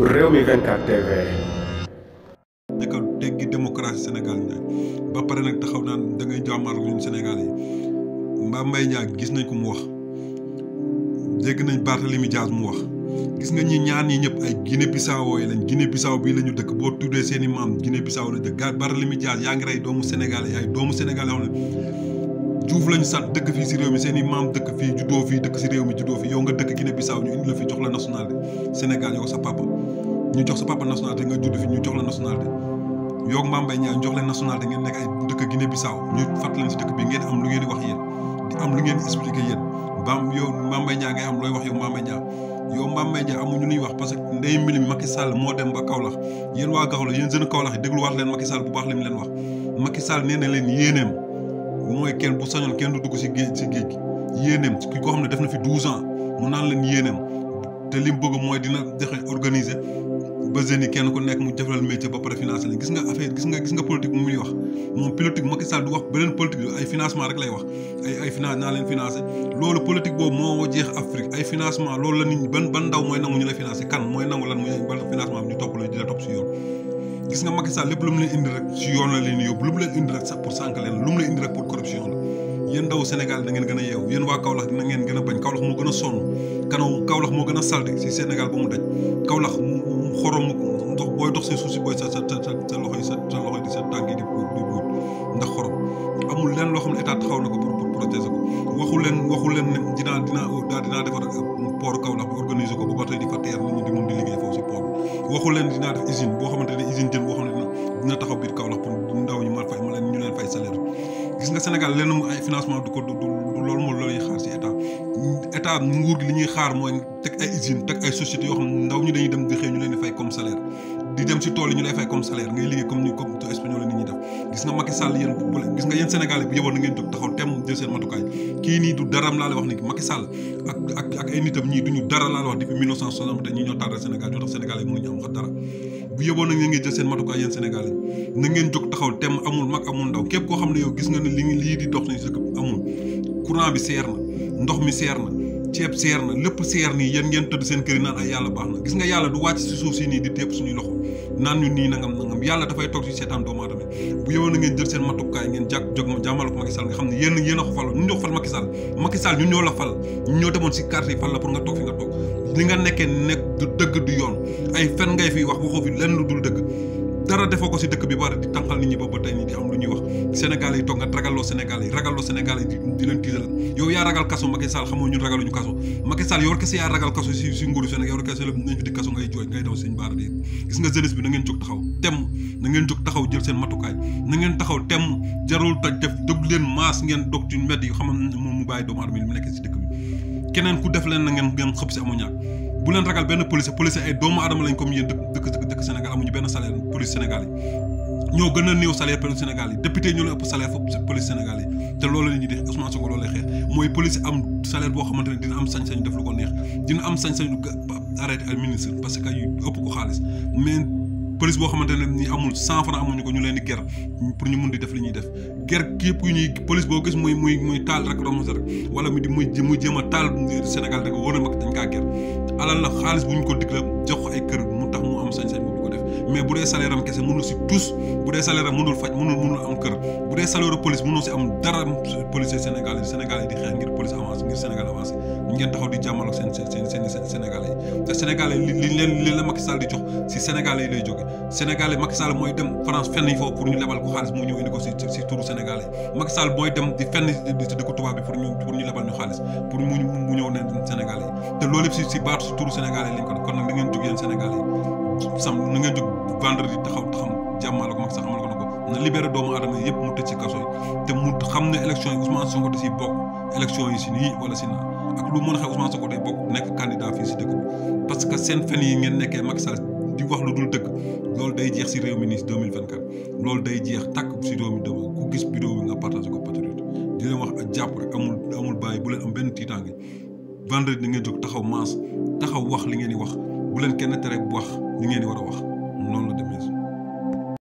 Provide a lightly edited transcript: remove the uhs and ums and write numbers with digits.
Rewmi 24 TV. naka teggi démocratie Sénégal ba pare nag taxaw naan da ngay jàmmaar ñun Sénégal yi Mame Mbaye Niang gis nañ ko mu wax dégg nañ Barthélémy Dias mu wax gis nga ñi ñaan ñi ñëpp ay Guinée Bissau yi lañ Guinée Bissau bii la ñu dëkk boo tuddee seen i maam Guinée Bissau la dëkk Barthélémy Dias yaa ngi rey doomu Sénégal yi ay doomu Sénégal yoo xam ne Diouf lañu sant dëkk fii si réew mi seen i maam dëkk fii juddoo fii dëkk si réew mi juddoo fii yow nga dëkk Guinée Bissau ñu indi la fi jox la nationalité Sénégal yow sa papa ñu jox sa papa nationalité nga judd fi ñu jox la nationalité yow Mame Mbaye Niang jox leen nationalité ngeen nekk ay dëkk Guinée Bissau ñu fàttali leen si dëkk bi ngeen am lu ngeen di wax yéen di am lu ngeen di expliqué yéen yow Mame Mbaye Niang ngay am looy wax yow Mame Mbaye Niang yow Mame Mbaye Niang amuñu lu ñuy wax parce que ndey mbilim Macky Sall moo dem ba Kaolack yéen waa Kaolack yéen jeune Kaolack yi dégluwaat leen Macky Sall bu baax li mu leen wax Macky Sall nee na leen yéeneem mooy kenn bu sañoon kenn du dugg si géej gi yéeneem ki ko xam ne def na fi 12 ans mu naan leen yéeneem te li mu bëgg mooy dina dexe organiser ba jeunes yi kenn ku nekk mu jëfal métier ba pare financé leen gis nga affaire gis nga politique mu muy wax moom politique Macky Sall du wax beneen politique ay financement rek lay wax ay finance naa leen financé loolu politique boobu moo jeex Afrique ay financement loolu la nit ñi ban ndaw mooy nangu ñu lay financé kan mooy nangu lan muy ban financement bi ñu topp la di la topp si yoon gis nga Macky Sall lépp lu mu leen indi rek si yoon la leen yóbbu lu mu leen indi rek sax pour sànq leen lu mu leen indi rek pour corruption la yéen ndaw Sénégal da ngeen gën a yeewu yéen waa Kaolack na ngeen gën a bañ Kaolack moo gën a sonn Kaolack moo gën a salte si Sénégal ba mu daj Kaolack xorom ndox booy dox si suuf si booy sa loxo yi di sa tànk yi di buut ndax xorom amul leen loo xam ne état taxaw na ko pour protéger ko waxu leen ne dinaa defar port Kaolack bi organiser ko ba ba tey di fa teer nit ñi di mun di liggéey foofu si port bi waxu leen dinaa def usine boo xamante ne usine jën boo xam ne dina taxaw biir Kaolack pour ndaw ñi ñu leen fay salaire gis nga Sénégal lenn mu ay financement du loolu moo loolu ñuy xaar si état nguur gi li ñuy xaar mooy teg ay usine teg ay sociétés yoo xam ne ndaw ñi dañuy dem di xëy ñu leen di fay comme salaire di dem si tool yi ñu lay fay comme salaire ngay liggéey comme espagnol la nit ñi def gis nga Macky Sall gis nga yéen Sénégalais bi yëboon na ngeen jóg taxaw tem jël seen matukaay kii nii du daram laa lay wax ni Macky Sall ak ay nitam ñii duñu dara laa lay wax depuis 1960 te ñi ñoo tardé Sénégal ñoo tax Sénégalais mënuñu am dara bu yëboon na ngeen jël seen matukaay yéen Sénégalais na ngeen jóg taxaw tem amul mag amul ndaw képp koo xam ne yow gis nga ne lii di dox nañ si dëkk amul courant bi seer na ndox mi seer na ceeb seer na lépp seer nii yéen ngeen tëdd seen kër yi naan ay yàlla baax na gis nga yàlla du wàcc si suuf si nii di tepp suñuy loxo naan ñu nii nangam yàlla dafay toog si seetaan doomu aadama bu yowoon na ngeen jël seen matukaay ngeen jóg jàmmale ko Macky Sall nga xam ne yéen a ko fal ñun ñoo fal Macky Sall ñun ñoo la fal ñun ñoo demoon si carte yi fal la pour nga toog fi nga toog li nga nekkee nekk du dëgg du yoon ay fen ngay fi wax waxoo fi lenn lu dul dëgg dara defoo ko si dëkk bi bare di tànqal nit ñi ba tey ñi di am lu ñuy wax Sénégalais yi toog nga ragalloo Sénégalais yi di leen tiital yow yaa ragal kaso Macky Sall xamoo ñun ragaluñu kaso Macky Sall yow kese yaa ragal kaso si nguuru Sénégal yow kese la nañ fi di kaso ngay jooy ngay daw seen baara di gis nga jeunesse bi na ngeen jóg taxaw tem na ngeen jóg taxaw jël seen matukaay na ngeen taxaw tem jarul taj def dog leen maas ngeen dog ci mbedd yi xam moom mu bàyyi doomu aadama yi mu nekk si dëkk bi keneen ku def leen na ngeen xëpp si amu ñaak bu leen ragal benn police ay doomu aadama lañ comme yéen dëkk Sénégal amuñu benn salaire police Sénégal yi ñoo gën a néew salaire police Sénégal yi député ñoo la ëpp salaire foofu police Sénégal yi te loolu la ñuy def Ousmane Sonko loolu lay xeex mooy police am salaire boo xamante ne dina am sañ-sañ def lu ko neex dina am sañ-sañ arrêté ay ministre parce que yu ëpp ko xaalis mais police boo xamante ne ni amul 100 francs amuñu ko ñu leen di ger pour ñu mun di def li ñuy def ger képp yu ñuy police boo gis muy taal rek romb rek wala muy jéem a taal Sénégal rek wóor na mag dañ kaa ger alal la xaalis bu ñu ko digle jox ko ay kër mu tax mu am sañ-sañ boobu ko def mais bu dee salaire am kese mënul si tous bu dee salaire am mënul faj mënul am kër bu dee salaire police mënul si am dara policier Sénégal yi di xeex ngir police avance ngir Sénégal avancé ngeen taxaw di jàmmal ak seen Sénégalais yi te Sénégalais li la Macky Sall di jox si Sénégalais yi lay jóge Sénégalais Macky Sall mooy dem France fenn yi foofu pour ñu lebal ko xaalis mu ñëw indi ko si turu Sénégalais Macky Sall mooy dem di fenn si dëkku tubaab bi pour ñu lebal ñu xaalis pour mu ñëw ne Sénégalais yi te loolu yëpp si baatu si turu Sénégalais yi lañ ko def kon nag da ngeen jóg yéen Sénégalais yi sam na ngeen jóg vendredi taxaw jàmmal ko Macky Sall xamal ko ne ko na libéré doomu aadama yëpp mu tëj si kaso yi te mu xam ne élection yi Ousmane Sonko da siy bokk élection yi si nii wala si naa ak lu mën a xew Ousmane Sonko day bokk nekk candidat fii si dëkk bi parce que seen fen yi ngeen nekkee Macky Sall di wax lu dul dëgg loolu day jeex si réew mi nii si 2024 loolu day jeex tàkk si réew mi ku gis vidéo bi nga partagé ko patriote di leen wax ak jàpp rek amul bàyyi bu leen am benn tiitaange vendredi da ngeen jóg taxaw maas taxaw wax li ngeen di wax bu leen kenn tere bu wax li ngeen di war a wax noonu la demee